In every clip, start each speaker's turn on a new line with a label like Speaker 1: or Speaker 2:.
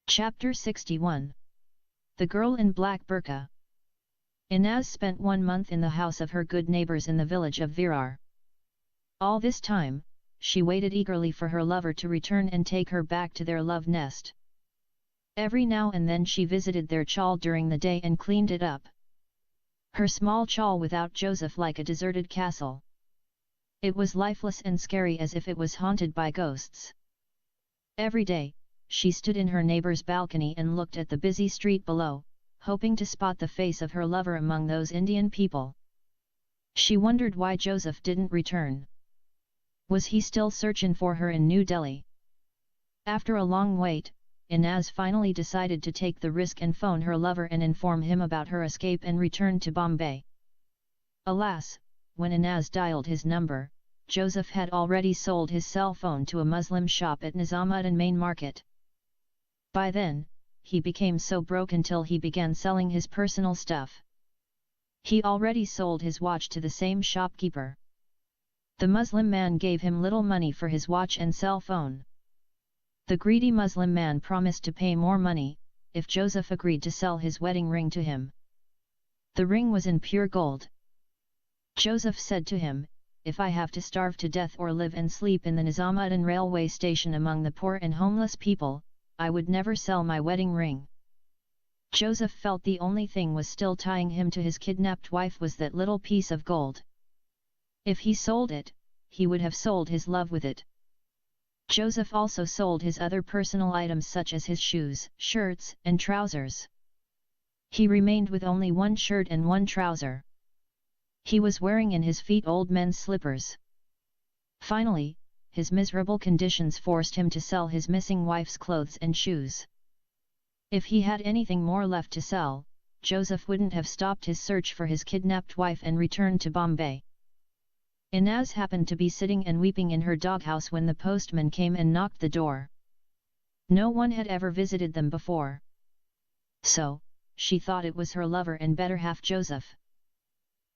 Speaker 1: Chapter 61. The Girl in Black Burqa. Inaz spent 1 month in the house of her good neighbors in the village of Virar. All this time, she waited eagerly for her lover to return and take her back to their love nest. Every now and then she visited their chawl during the day and cleaned it up. Her small chawl without Joseph like a deserted castle. It was lifeless and scary as if it was haunted by ghosts. Every day, she stood in her neighbor's balcony and looked at the busy street below, hoping to spot the face of her lover among those Indian people. She wondered why Joseph didn't return. Was he still searching for her in New Delhi? After a long wait, Inaz finally decided to take the risk and phone her lover and inform him about her escape and return to Bombay. Alas, when Inaz dialed his number, Joseph had already sold his cell phone to a Muslim shop at Nizamuddin Main Market. By then, he became so broke until he began selling his personal stuff. He already sold his watch to the same shopkeeper. The Muslim man gave him little money for his watch and cell phone. The greedy Muslim man promised to pay more money, if Joseph agreed to sell his wedding ring to him. The ring was in pure gold. Joseph said to him, "If I have to starve to death or live and sleep in the Nizamuddin railway station among the poor and homeless people, I would never sell my wedding ring." Joseph felt the only thing was still tying him to his kidnapped wife was that little piece of gold. If he sold it, he would have sold his love with it. Joseph also sold his other personal items such as his shoes, shirts, and trousers. He remained with only 1 shirt and 1 trouser. He was wearing in his feet old men's slippers. Finally, his miserable conditions forced him to sell his missing wife's clothes and shoes. If he had anything more left to sell, Joseph wouldn't have stopped his search for his kidnapped wife and returned to Bombay. Inaz happened to be sitting and weeping in her doghouse when the postman came and knocked the door. No one had ever visited them before. So, she thought it was her lover and better half Joseph.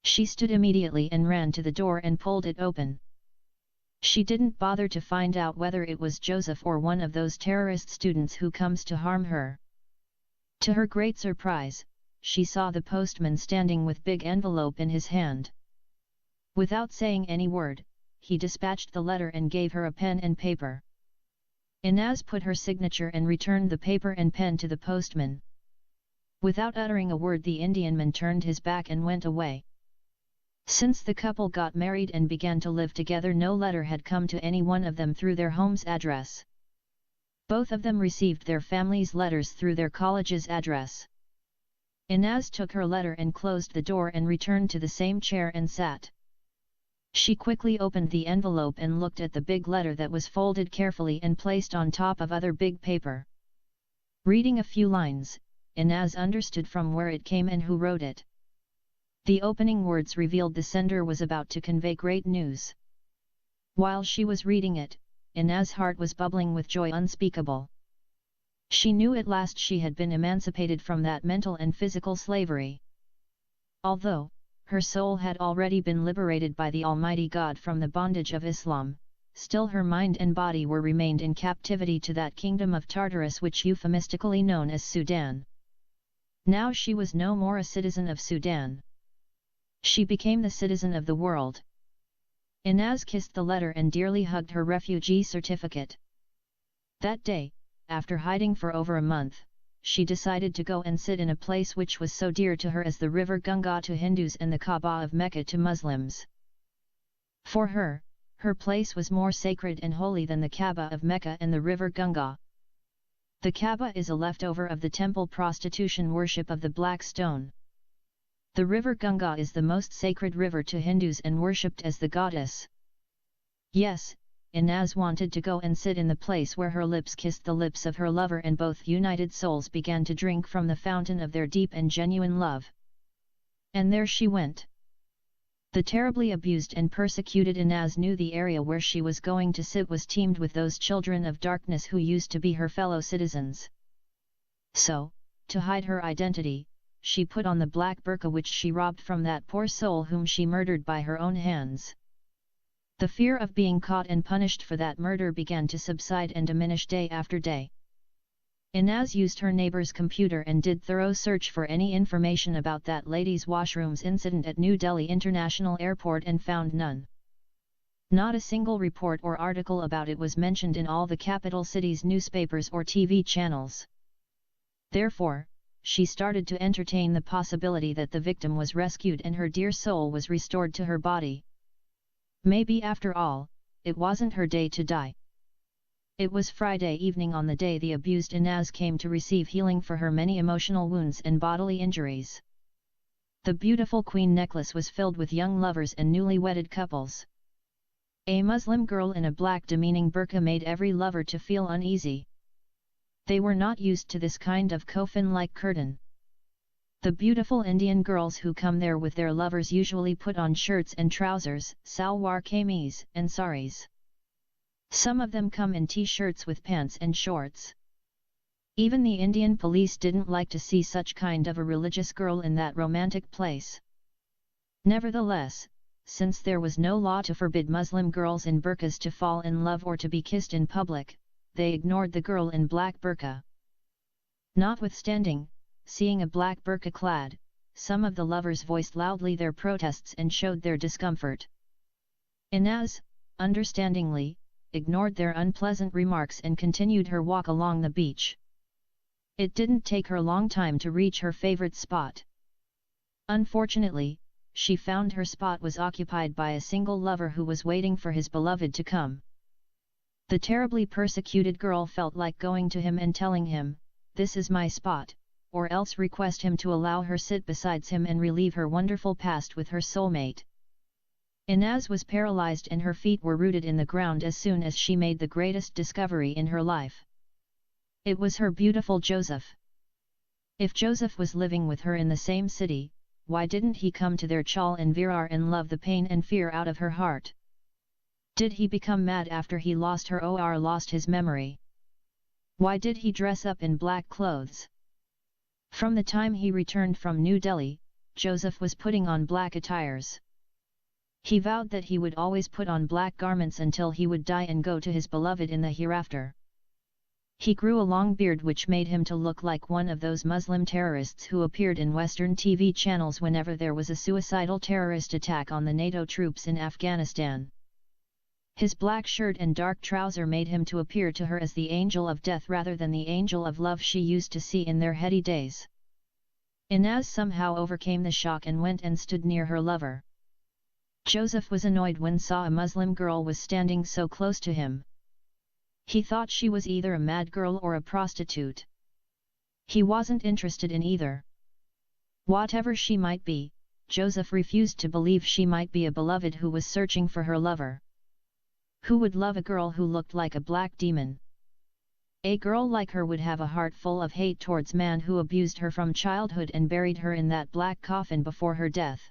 Speaker 1: She stood immediately and ran to the door and pulled it open. She didn't bother to find out whether it was Joseph or one of those terrorist students who comes to harm her. To her great surprise, she saw the postman standing with big envelope in his hand. Without saying any word, he dispatched the letter and gave her a pen and paper. Inaz put her signature and returned the paper and pen to the postman. Without uttering a word, the Indianman turned his back and went away. Since the couple got married and began to live together, no letter had come to any one of them through their home's address. Both of them received their family's letters through their college's address. Inaz took her letter and closed the door and returned to the same chair and sat. She quickly opened the envelope and looked at the big letter that was folded carefully and placed on top of other big paper. Reading a few lines, Inaz understood from where it came and who wrote it. The opening words revealed the sender was about to convey great news. While she was reading it, Inaz's heart was bubbling with joy unspeakable. She knew at last she had been emancipated from that mental and physical slavery. Although, her soul had already been liberated by the Almighty God from the bondage of Islam, still her mind and body were remained in captivity to that kingdom of Tartarus which euphemistically known as Sudan. Now she was no more a citizen of Sudan. She became the citizen of the world. Inaz kissed the letter and dearly hugged her refugee certificate. That day, after hiding for over a month, she decided to go and sit in a place which was so dear to her as the river Ganga to Hindus and the Kaaba of Mecca to Muslims. For her, her place was more sacred and holy than the Kaaba of Mecca and the river Ganga. The Kaaba is a leftover of the temple prostitution worship of the Black Stone. The river Ganga is the most sacred river to Hindus and worshipped as the goddess. Yes, Inaz wanted to go and sit in the place where her lips kissed the lips of her lover and both united souls began to drink from the fountain of their deep and genuine love. And there she went. The terribly abused and persecuted Inaz knew the area where she was going to sit was teemed with those children of darkness who used to be her fellow citizens. So, to hide her identity, she put on the black burqa which she robbed from that poor soul whom she murdered by her own hands. The fear of being caught and punished for that murder began to subside and diminish day after day. Inaz used her neighbor's computer and did thorough search for any information about that ladies' washrooms incident at New Delhi International Airport and found none. Not a single report or article about it was mentioned in all the capital cities' newspapers or TV channels. Therefore, she started to entertain the possibility that the victim was rescued and her dear soul was restored to her body. Maybe after all, it wasn't her day to die. It was Friday evening on the day the abused Inaz came to receive healing for her many emotional wounds and bodily injuries. The beautiful queen necklace was filled with young lovers and newly wedded couples. A Muslim girl in a black demeaning burqa made every lover to feel uneasy. They were not used to this kind of coffin-like curtain. The beautiful Indian girls who come there with their lovers usually put on shirts and trousers, salwar kameez, and saris. Some of them come in t-shirts with pants and shorts. Even the Indian police didn't like to see such kind of a religious girl in that romantic place. Nevertheless, since there was no law to forbid Muslim girls in burqas to fall in love or to be kissed in public, they ignored the girl in black burqa. Notwithstanding, seeing a black burqa clad, some of the lovers voiced loudly their protests and showed their discomfort. Inaz, understandingly, ignored their unpleasant remarks and continued her walk along the beach. It didn't take her long time to reach her favorite spot. Unfortunately, she found her spot was occupied by a single lover who was waiting for his beloved to come. The terribly persecuted girl felt like going to him and telling him, "This is my spot," or else request him to allow her sit beside him and relive her wonderful past with her soulmate. Inaz was paralyzed and her feet were rooted in the ground as soon as she made the greatest discovery in her life. It was her beautiful Joseph. If Joseph was living with her in the same city, why didn't he come to their chal in Virar and love the pain and fear out of her heart? Did he become mad after he lost her or lost his memory? Why did he dress up in black clothes? From the time he returned from New Delhi, Joseph was putting on black attires. He vowed that he would always put on black garments until he would die and go to his beloved in the hereafter. He grew a long beard which made him to look like one of those Muslim terrorists who appeared in Western TV channels whenever there was a suicidal terrorist attack on the NATO troops in Afghanistan. His black shirt and dark trouser made him to appear to her as the angel of death rather than the angel of love she used to see in their heady days. Inaz somehow overcame the shock and went and stood near her lover. Joseph was annoyed when saw a Muslim girl was standing so close to him. He thought she was either a mad girl or a prostitute. He wasn't interested in either. Whatever she might be, Joseph refused to believe she might be a beloved who was searching for her lover. Who would love a girl who looked like a black demon? A girl like her would have a heart full of hate towards man who abused her from childhood and buried her in that black coffin before her death.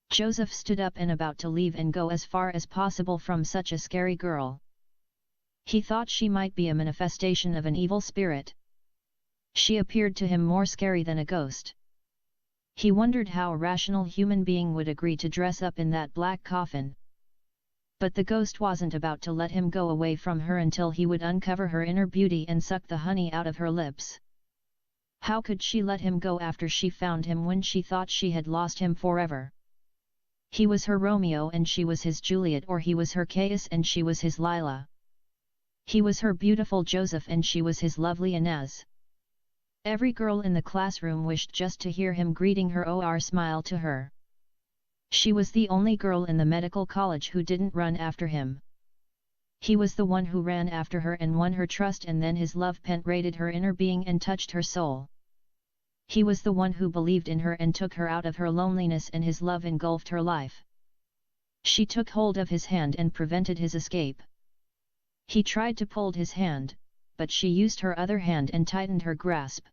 Speaker 1: Joseph stood up and about to leave and go as far as possible from such a scary girl. He thought she might be a manifestation of an evil spirit. She appeared to him more scary than a ghost. He wondered how a rational human being would agree to dress up in that black coffin. But the ghost wasn't about to let him go away from her until he would uncover her inner beauty and suck the honey out of her lips. How could she let him go after she found him when she thought she had lost him forever? He was her Romeo and she was his Juliet, or he was her Caius and she was his Lila. He was her beautiful Joseph and she was his lovely Inez. Every girl in the classroom wished just to hear him greeting her or smile to her. She was the only girl in the medical college who didn't run after him. He was the one who ran after her and won her trust, and then his love penetrated her inner being and touched her soul. He was the one who believed in her and took her out of her loneliness, and his love engulfed her life. She took hold of his hand and prevented his escape. He tried to pull his hand, but she used her other hand and tightened her grasp.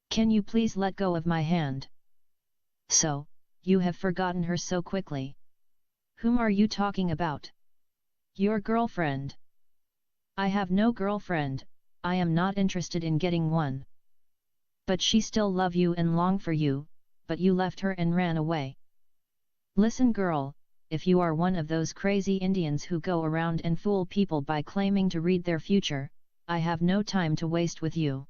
Speaker 1: "Can you please let go of my hand?" "So, you have forgotten her so quickly. Whom are you talking about?" "Your girlfriend." "I have no girlfriend, I am not interested in getting one." "But she still love you and long for you, but you left her and ran away." "Listen girl, if you are one of those crazy Indians who go around and fool people by claiming to read their future, I have no time to waste with you.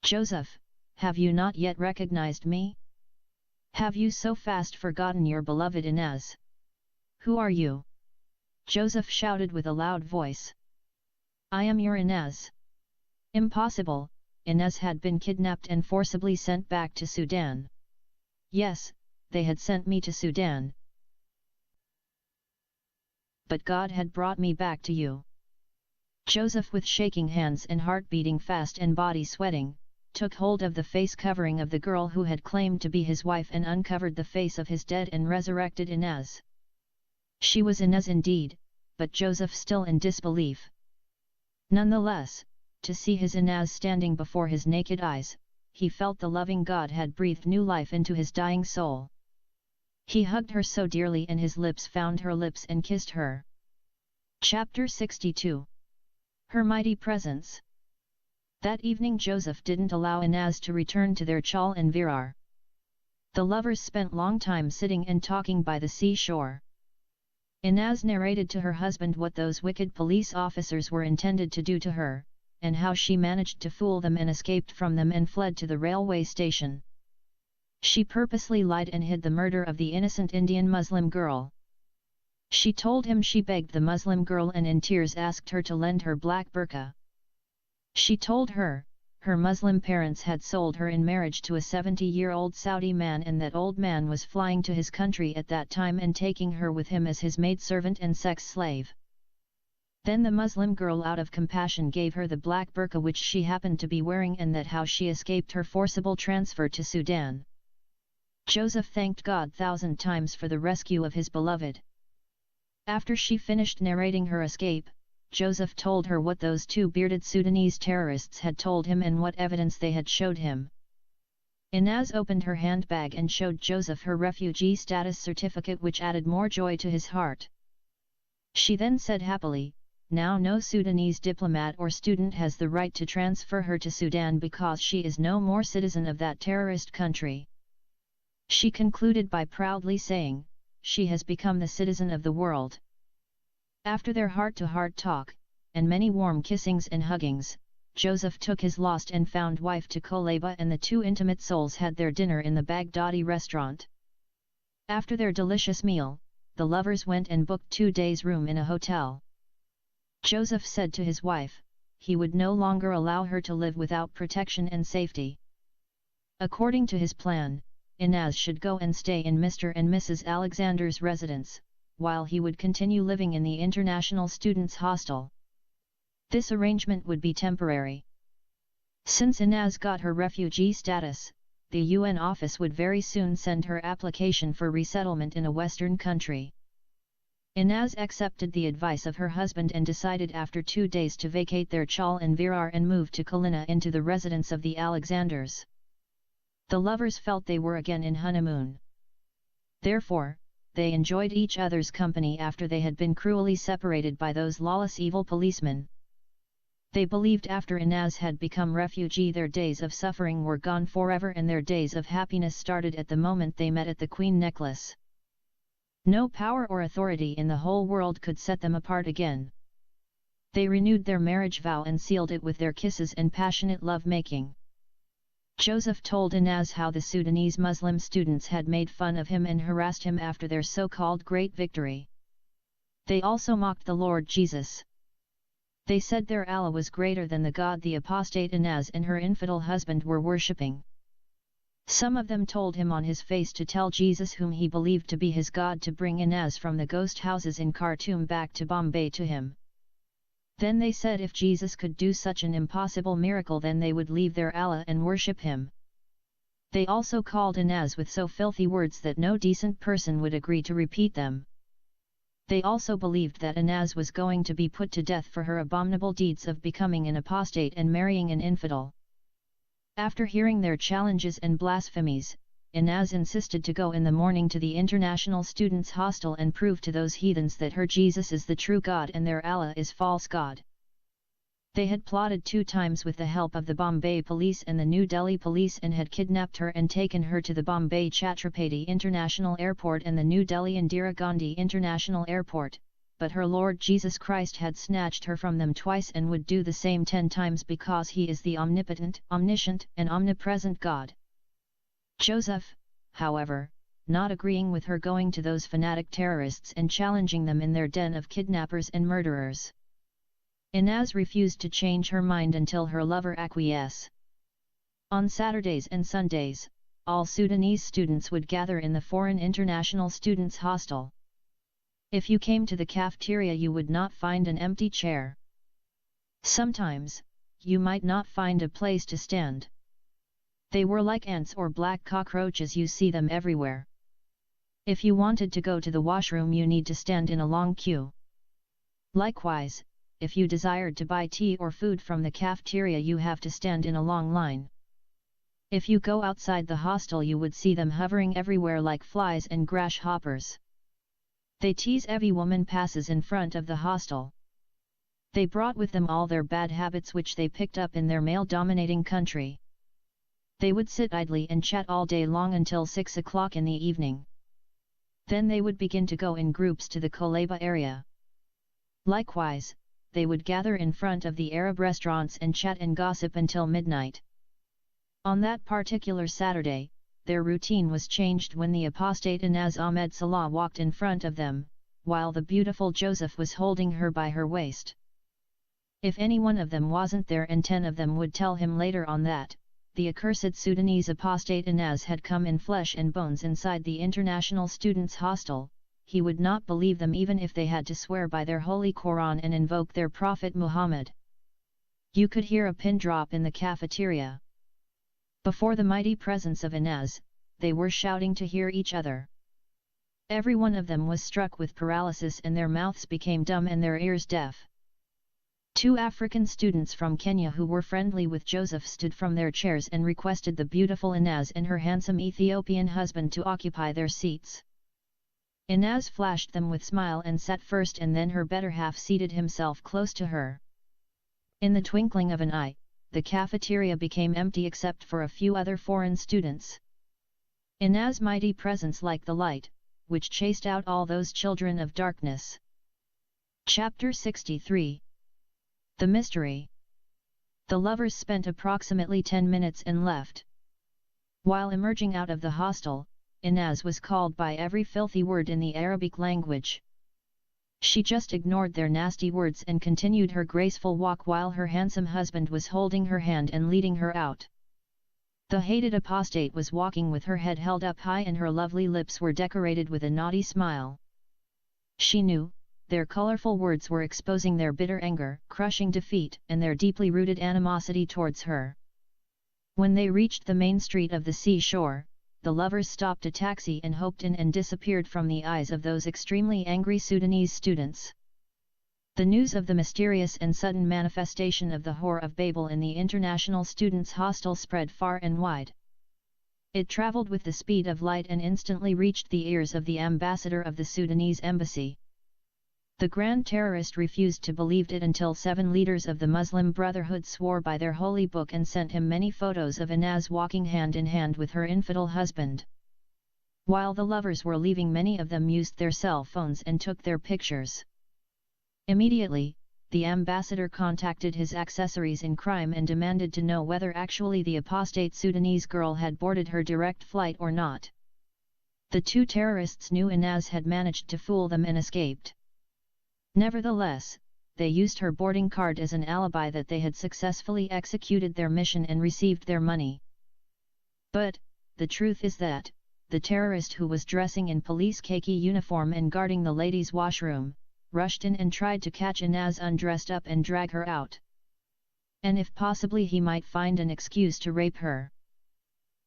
Speaker 1: Joseph, have you not yet recognized me? Have you so fast forgotten your beloved Inez? Who are you? Joseph shouted with a loud voice. I am your Inez. Impossible, Inez had been kidnapped and forcibly sent back to Sudan. Yes, they had sent me to Sudan. But God had brought me back to you. Joseph, with shaking hands and heart beating fast and body sweating, took hold of the face covering of the girl who had claimed to be his wife and uncovered the face of his dead and resurrected Inez. She was Inez indeed, but Joseph still in disbelief. Nonetheless, to see his Inez standing before his naked eyes, he felt the loving God had breathed new life into his dying soul. He hugged her so dearly and his lips found her lips and kissed her. Chapter 62. Her mighty presence. That evening Joseph didn't allow Inez to return to their chal in Virar. The lovers spent long time sitting and talking by the seashore. Inez narrated to her husband what those wicked police officers were intended to do to her, and how she managed to fool them and escaped from them and fled to the railway station. She purposely lied and hid the murder of the innocent Indian Muslim girl. She told him she begged the Muslim girl and in tears asked her to lend her black burqa. She told her, her Muslim parents had sold her in marriage to a 70-year-old Saudi man and that old man was flying to his country at that time and taking her with him as his maidservant and sex slave. Then the Muslim girl out of compassion gave her the black burqa which she happened to be wearing and that how she escaped her forcible transfer to Sudan. Joseph thanked God 1,000 times for the rescue of his beloved. After she finished narrating her escape, Joseph told her what those two bearded Sudanese terrorists had told him and what evidence they had showed him. Inez opened her handbag and showed Joseph her refugee status certificate which added more joy to his heart. She then said happily, now no Sudanese diplomat or student has the right to transfer her to Sudan because she is no more citizen of that terrorist country. She concluded by proudly saying, she has become the citizen of the world. After their heart-to-heart talk, and many warm kissings and huggings, Joseph took his lost and found wife to Koleba and the two intimate souls had their dinner in the Baghdadi restaurant. After their delicious meal, the lovers went and booked 2 days' room in a hotel. Joseph said to his wife, he would no longer allow her to live without protection and safety. According to his plan, Inez should go and stay in Mr. and Mrs. Alexander's residence, while he would continue living in the International Students' Hostel. This arrangement would be temporary. Since Inez got her refugee status, the UN office would very soon send her application for resettlement in a Western country. Inez accepted the advice of her husband and decided after 2 days to vacate their chal in Virar and move to Kalina into the residence of the Alexanders. The lovers felt they were again in honeymoon. Therefore, they enjoyed each other's company after they had been cruelly separated by those lawless evil policemen. They believed after Inez had become refugee their days of suffering were gone forever and their days of happiness started at the moment they met at the Queen Necklace. No power or authority in the whole world could set them apart again. They renewed their marriage vow and sealed it with their kisses and passionate love-making. Joseph told Inez how the Sudanese Muslim students had made fun of him and harassed him after their so-called great victory. They also mocked the Lord Jesus. They said their Allah was greater than the God the apostate Inez and her infidel husband were worshipping. Some of them told him on his face to tell Jesus whom he believed to be his God to bring Inez from the ghost houses in Khartoum back to Bombay to him. Then they said if Jesus could do such an impossible miracle then they would leave their Allah and worship him. They also called Inez with so filthy words that no decent person would agree to repeat them. They also believed that Inez was going to be put to death for her abominable deeds of becoming an apostate and marrying an infidel. After hearing their challenges and blasphemies, Inez insisted to go in the morning to the International Students' Hostel and prove to those heathens that her Jesus is the true God and their Allah is false God. They had plotted 2 times with the help of the Bombay police and the New Delhi police and had kidnapped her and taken her to the Bombay Chhatrapati International Airport and the New Delhi Indira Gandhi International Airport, but her Lord Jesus Christ had snatched her from them twice and would do the same 10 times because he is the omnipotent, omniscient and omnipresent God. Joseph, however, not agreeing with her going to those fanatic terrorists and challenging them in their den of kidnappers and murderers. Inez refused to change her mind until her lover acquiesced. On Saturdays and Sundays, all Sudanese students would gather in the Foreign International Students Hostel. If you came to the cafeteria you would not find an empty chair. Sometimes, you might not find a place to stand. They were like ants or black cockroaches, you see them everywhere. If you wanted to go to the washroom you need to stand in a long queue. Likewise, if you desired to buy tea or food from the cafeteria you have to stand in a long line. If you go outside the hostel you would see them hovering everywhere like flies and grasshoppers. They tease every woman passes in front of the hostel. They brought with them all their bad habits which they picked up in their male-dominating country. They would sit idly and chat all day long until 6 o'clock in the evening. Then they would begin to go in groups to the Koleba area. Likewise, they would gather in front of the Arab restaurants and chat and gossip until midnight. On that particular Saturday, their routine was changed when the apostate Inez Ahmed Salah walked in front of them, while the beautiful Joseph was holding her by her waist. If any one of them wasn't there, and 10 of them would tell him later on that the accursed Sudanese apostate Inez had come in flesh and bones inside the International Students' Hostel, he would not believe them even if they had to swear by their holy Quran and invoke their Prophet Muhammad. You could hear a pin drop in the cafeteria. Before the mighty presence of Inez, they were shouting to hear each other. Every one of them was struck with paralysis and their mouths became dumb and their ears deaf. 2 African students from Kenya who were friendly with Joseph stood from their chairs and requested the beautiful Inez and her handsome Ethiopian husband to occupy their seats. Inez flashed them with smile and sat first, and then her better half seated himself close to her. In the twinkling of an eye, the cafeteria became empty except for a few other foreign students. Inez's mighty presence like the light, which chased out all those children of darkness. Chapter 63. The Mystery. The lovers spent approximately 10 minutes and left. While emerging out of the hostel, Inez was called by every filthy word in the Arabic language. She just ignored their nasty words and continued her graceful walk while her handsome husband was holding her hand and leading her out. The hated apostate was walking with her head held up high and her lovely lips were decorated with a naughty smile. She knew, their colorful words were exposing their bitter anger, crushing defeat, and their deeply rooted animosity towards her. When they reached the main street of the seashore, the lovers stopped a taxi and hopped in and disappeared from the eyes of those extremely angry Sudanese students. The news of the mysterious and sudden manifestation of the Whore of Babel in the International Students' Hostel spread far and wide. It traveled with the speed of light and instantly reached the ears of the ambassador of the Sudanese embassy. The grand terrorist refused to believe it until 7 leaders of the Muslim Brotherhood swore by their holy book and sent him many photos of Inez walking hand in hand with her infidel husband. While the lovers were leaving, many of them used their cell phones and took their pictures. Immediately, the ambassador contacted his accessories in crime and demanded to know whether actually the apostate Sudanese girl had boarded her direct flight or not. The 2 terrorists knew Inez had managed to fool them and escaped. Nevertheless, they used her boarding card as an alibi that they had successfully executed their mission and received their money. But, the truth is that, the terrorist who was dressing in police khaki uniform and guarding the ladies' washroom, rushed in and tried to catch Inez undressed up and drag her out. And if possibly he might find an excuse to rape her.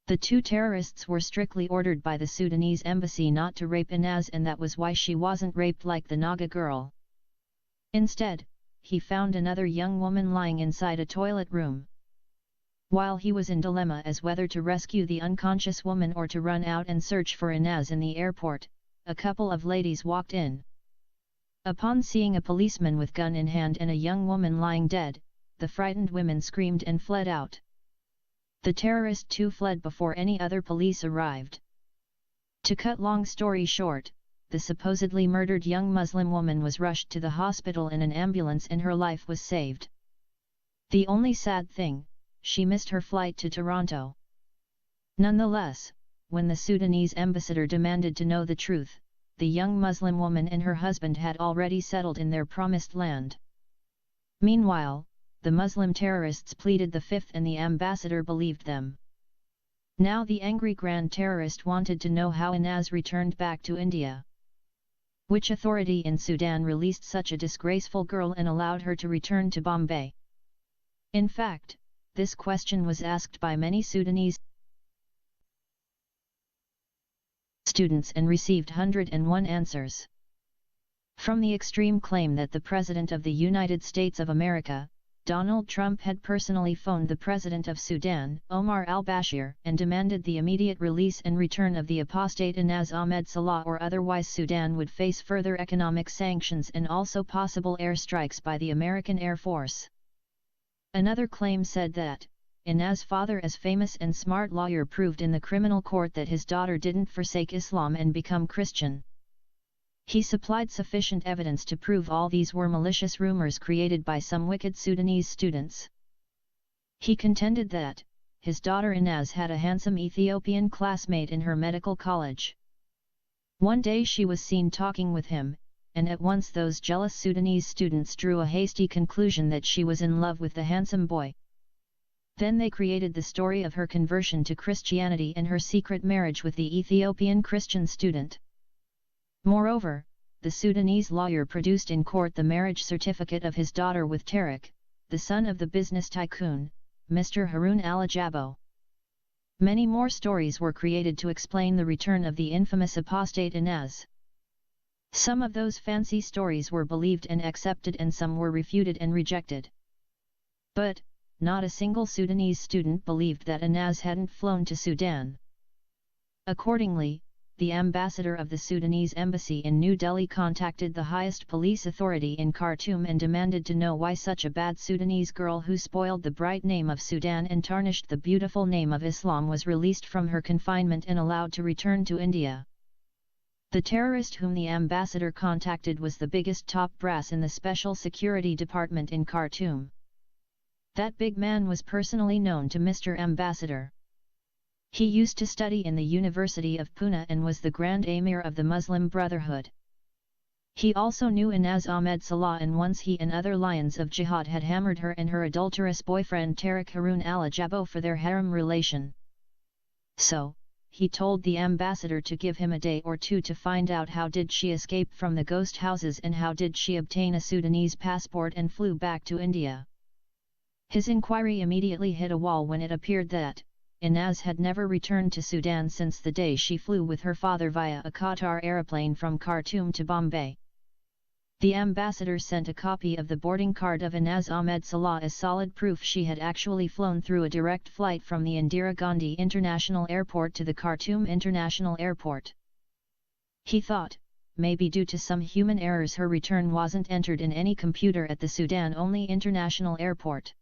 Speaker 1: The 2 terrorists were strictly ordered by the Sudanese embassy not to rape Inez, and that was why she wasn't raped like the Naga girl. Instead, he found another young woman lying inside a toilet room. While he was in dilemma as whether to rescue the unconscious woman or to run out and search for Inez in the airport, a couple of ladies walked in. Upon seeing a policeman with gun in hand and a young woman lying dead, the frightened women screamed and fled out. The terrorist too fled before any other police arrived. To cut long story short, the supposedly murdered young Muslim woman was rushed to the hospital in an ambulance and her life was saved. The only sad thing, she missed her flight to Toronto. Nonetheless, when the Sudanese ambassador demanded to know the truth, the young Muslim woman and her husband had already settled in their promised land. Meanwhile, the Muslim terrorists pleaded the fifth and the ambassador believed them. Now the angry grand terrorist wanted to know how Inaz returned back to India. Which authority in Sudan released such a disgraceful girl and allowed her to return to Bombay? In fact, this question was asked by many Sudanese students and received 101 answers. From the extreme claim that the President of the United States of America, Donald Trump, had personally phoned the President of Sudan, Omar al-Bashir, and demanded the immediate release and return of the apostate Inaz Ahmed Salah, or otherwise Sudan would face further economic sanctions and also possible airstrikes by the American Air Force. Another claim said that Inaz's father, as famous and smart lawyer, proved in the criminal court that his daughter didn't forsake Islam and become Christian. He supplied sufficient evidence to prove all these were malicious rumors created by some wicked Sudanese students. He contended that his daughter Inaz had a handsome Ethiopian classmate in her medical college. One day she was seen talking with him, and at once those jealous Sudanese students drew a hasty conclusion that she was in love with the handsome boy. Then they created the story of her conversion to Christianity and her secret marriage with the Ethiopian Christian student. Moreover, the Sudanese lawyer produced in court the marriage certificate of his daughter with Tariq, the son of the business tycoon, Mr. Harun al-Ajabo. Many more stories were created to explain the return of the infamous apostate Inaz. Some of those fancy stories were believed and accepted, and some were refuted and rejected. But not a single Sudanese student believed that Inaz hadn't flown to Sudan. Accordingly, the ambassador of the Sudanese embassy in New Delhi contacted the highest police authority in Khartoum and demanded to know why such a bad Sudanese girl who spoiled the bright name of Sudan and tarnished the beautiful name of Islam was released from her confinement and allowed to return to India. The terrorist whom the ambassador contacted was the biggest top brass in the Special Security Department in Khartoum. That big man was personally known to Mr. Ambassador. He used to study in the University of Pune and was the Grand Emir of the Muslim Brotherhood. He also knew Inaz Ahmed Salah, and once he and other lions of jihad had hammered her and her adulterous boyfriend Tariq Harun al-Ajabo for their harem relation. So, he told the ambassador to give him a day or two to find out how did she escape from the ghost houses and how did she obtain a Sudanese passport and flew back to India. His inquiry immediately hit a wall when it appeared that Inaz had never returned to Sudan since the day she flew with her father via a Qatar aeroplane from Khartoum to Bombay. The ambassador sent a copy of the boarding card of Inaz Ahmed Salah as solid proof she had actually flown through a direct flight from the Indira Gandhi International Airport to the Khartoum International Airport. He thought, maybe due to some human errors her return wasn't entered in any computer at the Sudan-only International Airport.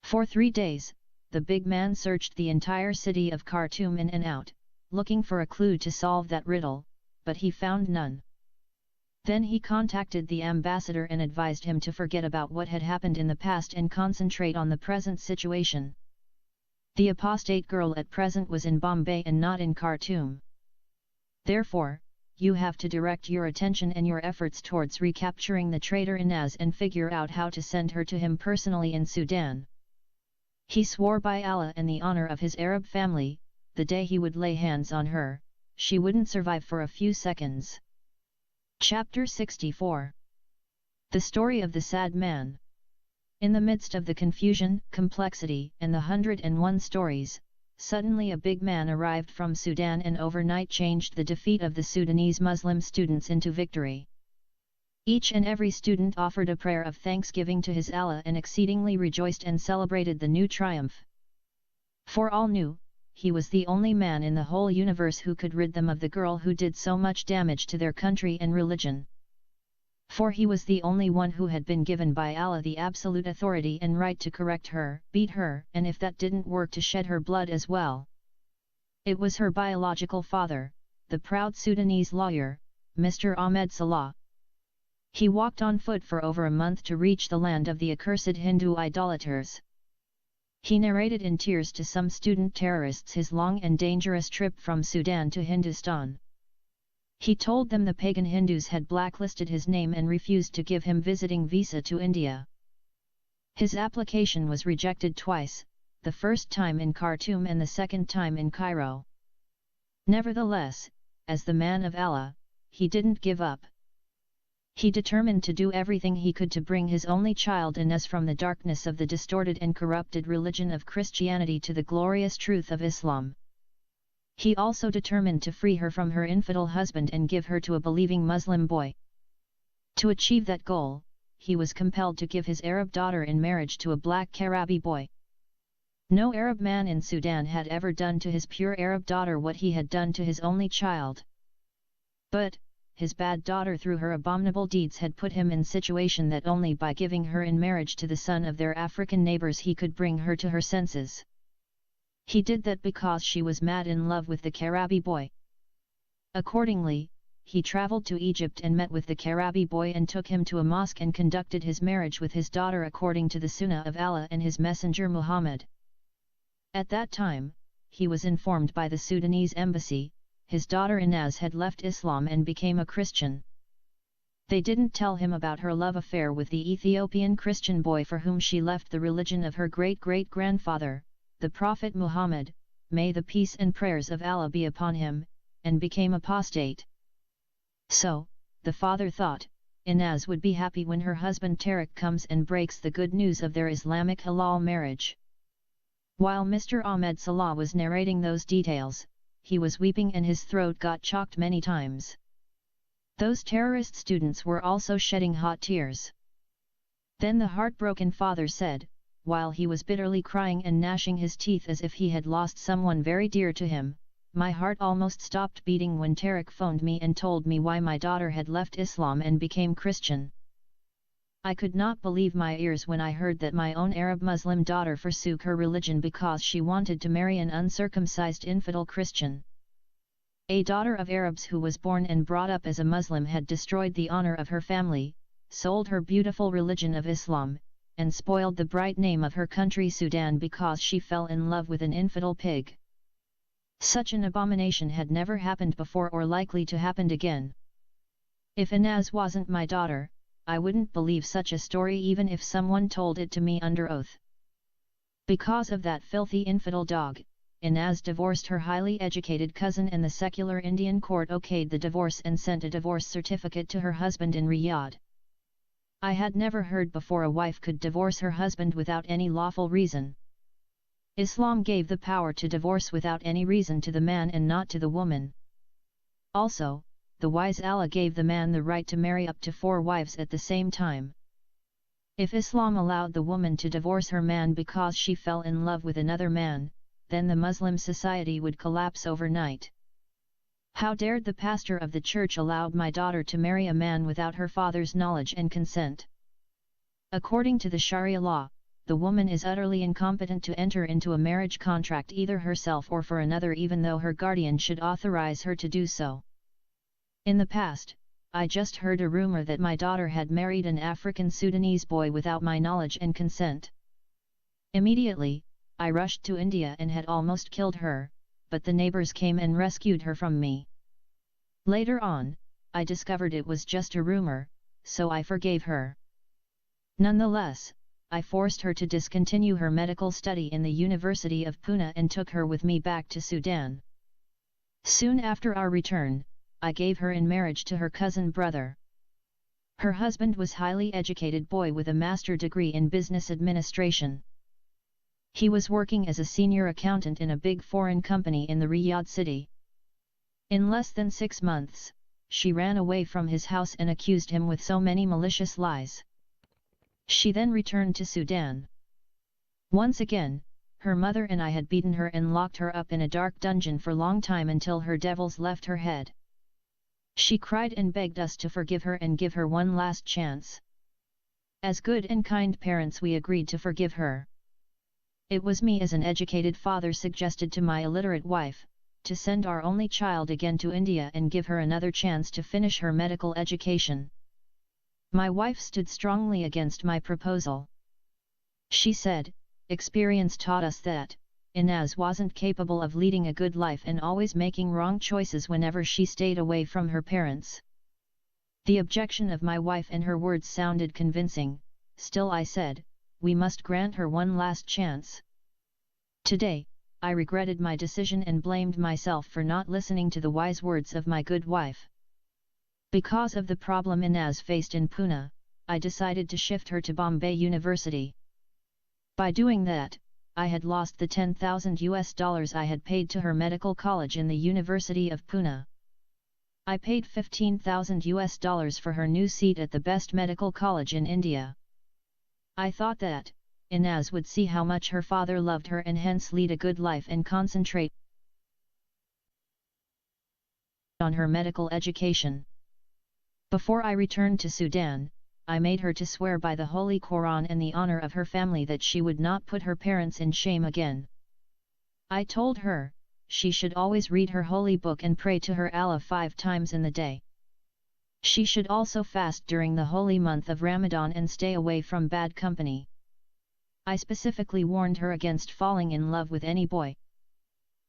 Speaker 1: For 3 days, the big man searched the entire city of Khartoum in and out, looking for a clue to solve that riddle, but he found none. Then he contacted the ambassador and advised him to forget about what had happened in the past and concentrate on the present situation. The apostate girl at present was in Bombay and not in Khartoum. Therefore, you have to direct your attention and your efforts towards recapturing the traitor Inaz and figure out how to send her to him personally in Sudan. He swore by Allah and the honor of his Arab family, the day he would lay hands on her, she wouldn't survive for a few seconds. Chapter 64. The Story of the Sad Man. In the midst of the confusion, complexity, and the 101 stories, suddenly a big man arrived from Sudan and overnight changed the defeat of the Sudanese Muslim students into victory. Each and every student offered a prayer of thanksgiving to his Allah and exceedingly rejoiced and celebrated the new triumph. For all knew, he was the only man in the whole universe who could rid them of the girl who did so much damage to their country and religion. For he was the only one who had been given by Allah the absolute authority and right to correct her, beat her, and if that didn't work, to shed her blood as well. It was her biological father, the proud Sudanese lawyer, Mr. Ahmed Salah. He walked on foot for over a month to reach the land of the accursed Hindu idolaters. He narrated in tears to some student terrorists his long and dangerous trip from Sudan to Hindustan. He told them the pagan Hindus had blacklisted his name and refused to give him visiting visa to India. His application was rejected twice, the first time in Khartoum and the second time in Cairo. Nevertheless, as the man of Allah, he didn't give up. He determined to do everything he could to bring his only child Inez from the darkness of the distorted and corrupted religion of Christianity to the glorious truth of Islam. He also determined to free her from her infidel husband and give her to a believing Muslim boy. To achieve that goal, he was compelled to give his Arab daughter in marriage to a black Karabi boy. No Arab man in Sudan had ever done to his pure Arab daughter what he had done to his only child. But, his bad daughter through her abominable deeds had put him in situation that only by giving her in marriage to the son of their African neighbors he could bring her to her senses. He did that because she was mad in love with the Karabi boy. Accordingly, he traveled to Egypt and met with the Karabi boy and took him to a mosque and conducted his marriage with his daughter according to the Sunnah of Allah and his messenger Muhammad. At that time, he was informed by the Sudanese embassy, his daughter Inez had left Islam and became a Christian. They didn't tell him about her love affair with the Ethiopian Christian boy for whom she left the religion of her great-great-grandfather, the Prophet Muhammad, may the peace and prayers of Allah be upon him, and became apostate. So, the father thought, Inez would be happy when her husband Tariq comes and breaks the good news of their Islamic halal marriage. While Mr. Ahmed Salah was narrating those details, he was weeping and his throat got choked many times. Those terrorist students were also shedding hot tears. Then the heartbroken father said, while he was bitterly crying and gnashing his teeth as if he had lost someone very dear to him, my heart almost stopped beating when Tariq phoned me and told me why my daughter had left Islam and became Christian. I could not believe my ears when I heard that my own Arab Muslim daughter forsook her religion because she wanted to marry an uncircumcised infidel Christian. A daughter of Arabs who was born and brought up as a Muslim had destroyed the honor of her family, sold her beautiful religion of Islam, and spoiled the bright name of her country Sudan because she fell in love with an infidel pig. Such an abomination had never happened before or likely to happen again. If Inez wasn't my daughter, I wouldn't believe such a story even if someone told it to me under oath. Because of that filthy infidel dog, Inez divorced her highly educated cousin and the secular Indian court okayed the divorce and sent a divorce certificate to her husband in Riyadh. I had never heard before a wife could divorce her husband without any lawful reason. Islam gave the power to divorce without any reason to the man and not to the woman. Also, the wise Allah gave the man the right to marry up to 4 wives at the same time. If Islam allowed the woman to divorce her man because she fell in love with another man, then the Muslim society would collapse overnight. How dared the pastor of the church allow my daughter to marry a man without her father's knowledge and consent? According to the Sharia law, the woman is utterly incompetent to enter into a marriage contract either herself or for another even though her guardian should authorize her to do so. In the past, I just heard a rumor that my daughter had married an African Sudanese boy without my knowledge and consent. Immediately, I rushed to India and had almost killed her, but the neighbors came and rescued her from me. Later on, I discovered it was just a rumor, so I forgave her. Nonetheless, I forced her to discontinue her medical study in the University of Pune and took her with me back to Sudan. Soon after our return, I gave her in marriage to her cousin brother. Her husband was a highly educated boy with a master's degree in business administration. He was working as a senior accountant in a big foreign company in the Riyadh city. In less than 6 months, she ran away from his house and accused him with so many malicious lies. She then returned to Sudan. Once again, her mother and I had beaten her and locked her up in a dark dungeon for a long time until her devils left her head. She cried and begged us to forgive her and give her one last chance. As good and kind parents we agreed to forgive her. It was me as an educated father suggested to my illiterate wife, to send our only child again to India and give her another chance to finish her medical education. My wife stood strongly against my proposal. She said, "Experience taught us that Inaz wasn't capable of leading a good life and always making wrong choices whenever she stayed away from her parents." The objection of my wife and her words sounded convincing. Still I said, "We must grant her one last chance." Today, I regretted my decision and blamed myself for not listening to the wise words of my good wife. Because of the problem Inaz faced in Pune, I decided to shift her to Bombay University. By doing that, I had lost the $10,000 I had paid to her medical college in the University of Pune. I paid $15,000 for her new seat at the best medical college in India. I thought that Inaz would see how much her father loved her and hence lead a good life and concentrate on her medical education. Before I returned to Sudan, I made her to swear by the Holy Quran and the honor of her family that she would not put her parents in shame again. I told her, she should always read her holy book and pray to her Allah 5 times in the day. She should also fast during the holy month of Ramadan and stay away from bad company. I specifically warned her against falling in love with any boy.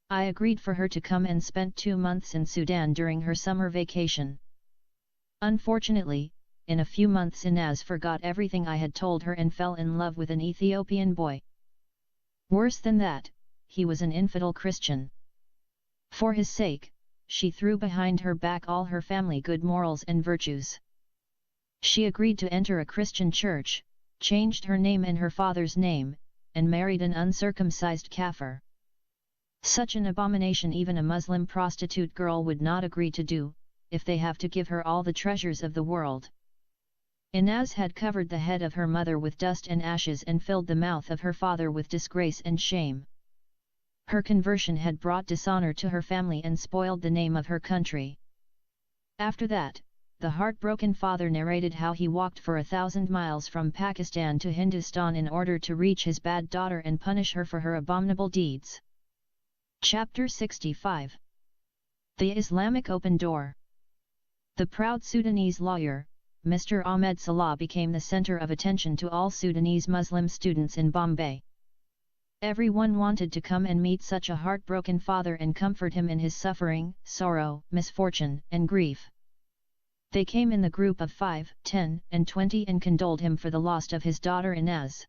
Speaker 1: I agreed for her to come and spent 2 months in Sudan during her summer vacation. Unfortunately, in a few months Inaz forgot everything I had told her and fell in love with an Ethiopian boy. Worse than that, he was an infidel Christian. For his sake, she threw behind her back all her family good morals and virtues. She agreed to enter a Christian church, changed her name and her father's name, and married an uncircumcised kafir. Such an abomination even a Muslim prostitute girl would not agree to do, if they have to give her all the treasures of the world. Inaz had covered the head of her mother with dust and ashes and filled the mouth of her father with disgrace and shame. Her conversion had brought dishonor to her family and spoiled the name of her country. After that, the heartbroken father narrated how he walked for 1,000 miles from Pakistan to Hindustan in order to reach his bad daughter and punish her for her abominable deeds. Chapter 65. The Islamic Open Door. The proud Sudanese lawyer, Mr. Ahmed Salah, became the center of attention to all Sudanese Muslim students in Bombay. Everyone wanted to come and meet such a heartbroken father and comfort him in his suffering, sorrow, misfortune, and grief. They came in the group of 5, 10, and 20 and condoled him for the loss of his daughter Inaz.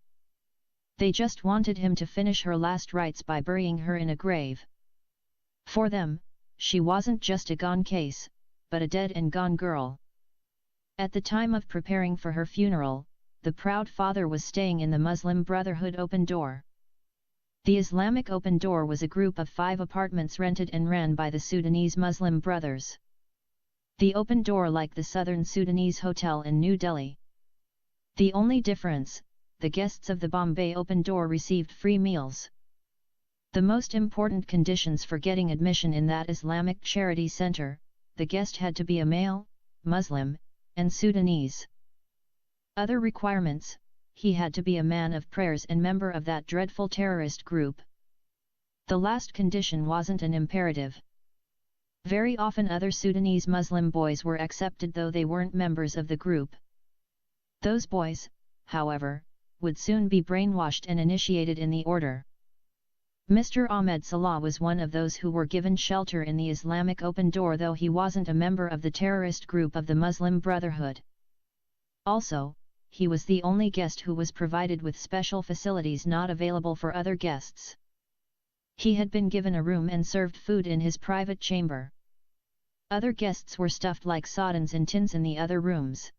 Speaker 1: They just wanted him to finish her last rites by burying her in a grave. For them, she wasn't just a gone case, but a dead and gone girl. At the time of preparing for her funeral, the proud father was staying in the Muslim Brotherhood Open Door. The Islamic Open Door was a group of 5 apartments rented and ran by the Sudanese Muslim Brothers. The Open Door like the Southern Sudanese Hotel in New Delhi. The only difference, the guests of the Bombay Open Door received free meals. The most important conditions for getting admission in that Islamic charity center, the guest had to be a male, Muslim, and Sudanese. Other requirements, he had to be a man of prayers and member of that dreadful terrorist group. The last condition wasn't an imperative. Very often other Sudanese Muslim boys were accepted though they weren't members of the group. Those boys, however, would soon be brainwashed and initiated in the order. Mr. Ahmed Salah was one of those who were given shelter in the Islamic Open Door though he wasn't a member of the terrorist group of the Muslim Brotherhood. Also, he was the only guest who was provided with special facilities not available for other guests. He had been given a room and served food in his private chamber. Other guests were stuffed like sardines in tins in the other rooms.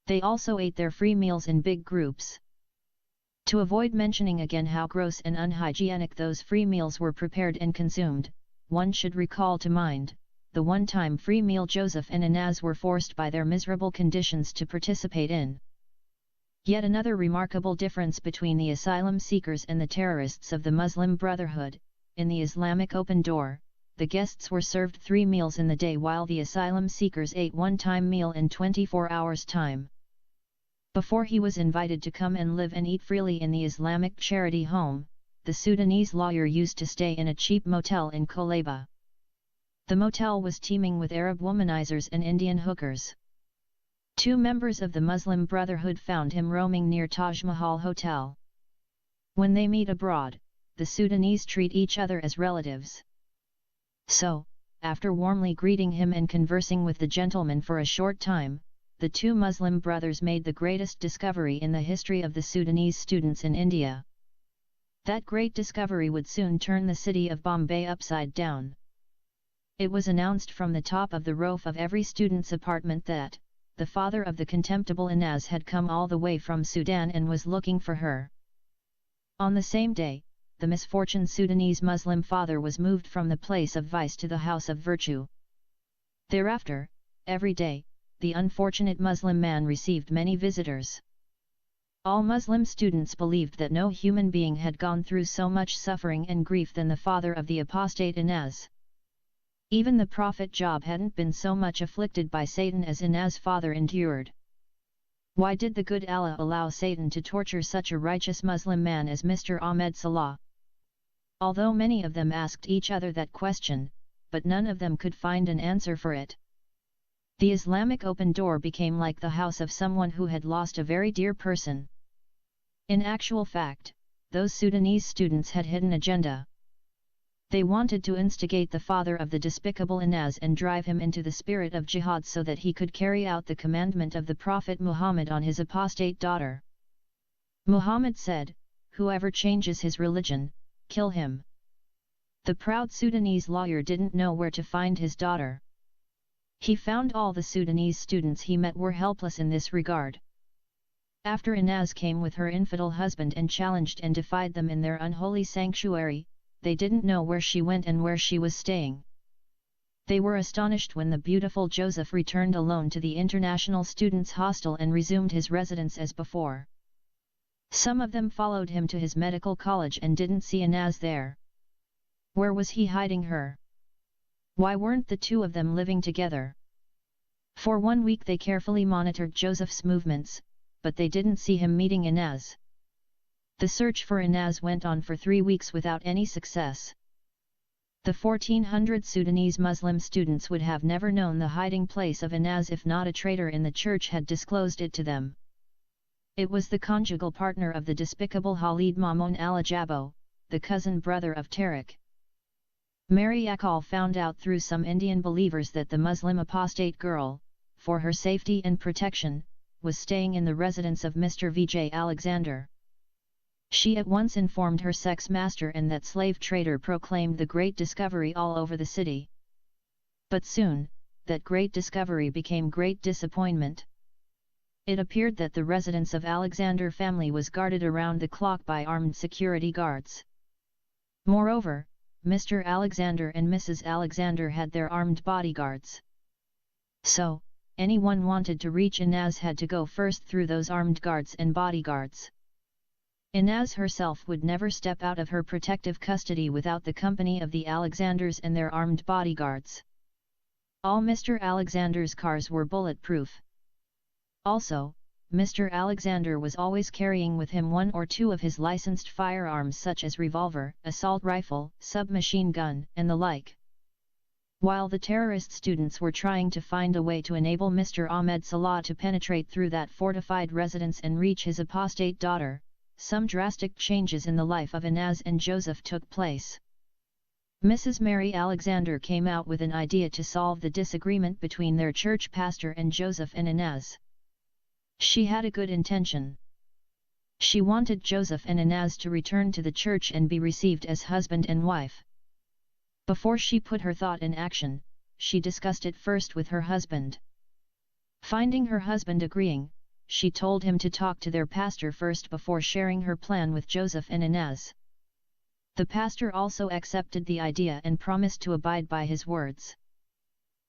Speaker 1: They also ate their free meals in big groups. To avoid mentioning again how gross and unhygienic those free meals were prepared and consumed, one should recall to mind the one-time free meal Joseph and Inaz were forced by their miserable conditions to participate in. Yet another remarkable difference between the asylum seekers and the terrorists of the Muslim Brotherhood, in the Islamic Open Door, the guests were served 3 meals in the day while the asylum seekers ate one-time meal in 24 hours time. Before he was invited to come and live and eat freely in the Islamic charity home, the Sudanese lawyer used to stay in a cheap motel in Kolaba. The motel was teeming with Arab womanizers and Indian hookers. 2 members of the Muslim Brotherhood found him roaming near Taj Mahal Hotel. When they meet abroad, the Sudanese treat each other as relatives. So, after warmly greeting him and conversing with the gentleman for a short time, the 2 Muslim brothers made the greatest discovery in the history of the Sudanese students in India. That great discovery would soon turn the city of Bombay upside down. It was announced from the top of the roof of every student's apartment that the father of the contemptible Inaz had come all the way from Sudan and was looking for her. On the same day, the misfortunate Sudanese Muslim father was moved from the place of vice to the house of virtue. Thereafter, every day, the unfortunate Muslim man received many visitors. All Muslim students believed that no human being had gone through so much suffering and grief than the father of the apostate Inaz. Even the Prophet Job hadn't been so much afflicted by Satan as Inaz's father endured. Why did the good Allah allow Satan to torture such a righteous Muslim man as Mr. Ahmed Salah? Although many of them asked each other that question, but none of them could find an answer for it. The Islamic open door became like the house of someone who had lost a very dear person. In actual fact, those Sudanese students had hidden agenda. They wanted to instigate the father of the despicable Inaz and drive him into the spirit of jihad so that he could carry out the commandment of the Prophet Muhammad on his apostate daughter. Muhammad said, "Whoever changes his religion, kill him." The proud Sudanese lawyer didn't know where to find his daughter. He found all the Sudanese students he met were helpless in this regard. After Inaz came with her infidel husband and challenged and defied them in their unholy sanctuary, they didn't know where she went and where she was staying. They were astonished when the beautiful Joseph returned alone to the International Students' Hostel and resumed his residence as before. Some of them followed him to his medical college and didn't see Inaz there. Where was he hiding her? Why weren't the 2 of them living together? For 1 week they carefully monitored Joseph's movements, but they didn't see him meeting Inaz. The search for Inaz went on for 3 weeks without any success. The 1,400 Sudanese Muslim students would have never known the hiding place of Inaz if not a traitor in the church had disclosed it to them. It was the conjugal partner of the despicable Khalid Mamoun al-Ajabo, the cousin brother of Tariq. Mary Akal found out through some Indian believers that the Muslim apostate girl, for her safety and protection, was staying in the residence of Mr. Vijay Alexander. She at once informed her sex master and that slave trader proclaimed the great discovery all over the city. But soon, that great discovery became great disappointment. It appeared that the residence of Alexander family was guarded around the clock by armed security guards. Moreover, Mr. Alexander and Mrs. Alexander had their armed bodyguards. So, anyone wanted to reach Inaz had to go first through those armed guards and bodyguards. Inaz herself would never step out of her protective custody without the company of the Alexanders and their armed bodyguards. All Mr. Alexander's cars were bulletproof. Also, Mr. Alexander was always carrying with him 1 or 2 of his licensed firearms such as revolver, assault rifle, submachine gun, and the like. While the terrorist students were trying to find a way to enable Mr. Ahmed Salah to penetrate through that fortified residence and reach his apostate daughter, some drastic changes in the life of Inaz and Joseph took place. Mrs. Mary Alexander came out with an idea to solve the disagreement between their church pastor and Joseph and Inaz. She had a good intention. She wanted Joseph and Inaz to return to the church and be received as husband and wife. Before she put her thought in action, she discussed it first with her husband. Finding her husband agreeing, she told him to talk to their pastor first before sharing her plan with Joseph and Inaz. The pastor also accepted the idea and promised to abide by his words.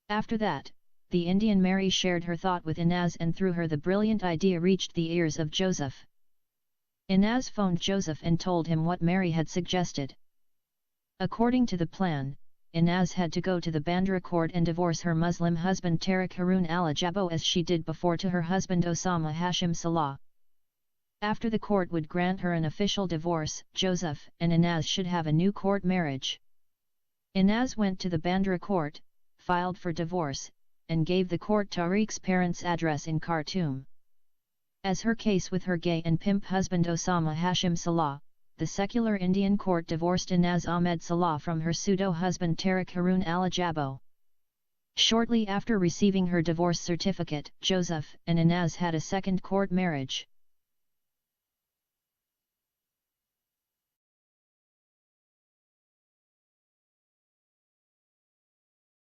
Speaker 1: After that, the Indian Mary shared her thought with Inaz and through her the brilliant idea reached the ears of Joseph. Inaz phoned Joseph and told him what Mary had suggested. According to the plan, Inaz had to go to the Bandra court and divorce her Muslim husband Tariq Harun al-Ajabo as she did before to her husband Osama Hashim Salah. After the court would grant her an official divorce, Joseph and Inaz should have a new court marriage. Inaz went to the Bandra court, filed for divorce, and gave the court Tariq's parents' address in Khartoum. As her case with her gay and pimp husband Osama Hashim Salah, the secular Indian court divorced Inaz Ahmed Salah from her pseudo-husband Tariq Harun al-Ajabo. Shortly after receiving her divorce certificate, Joseph and Inaz had a second court marriage.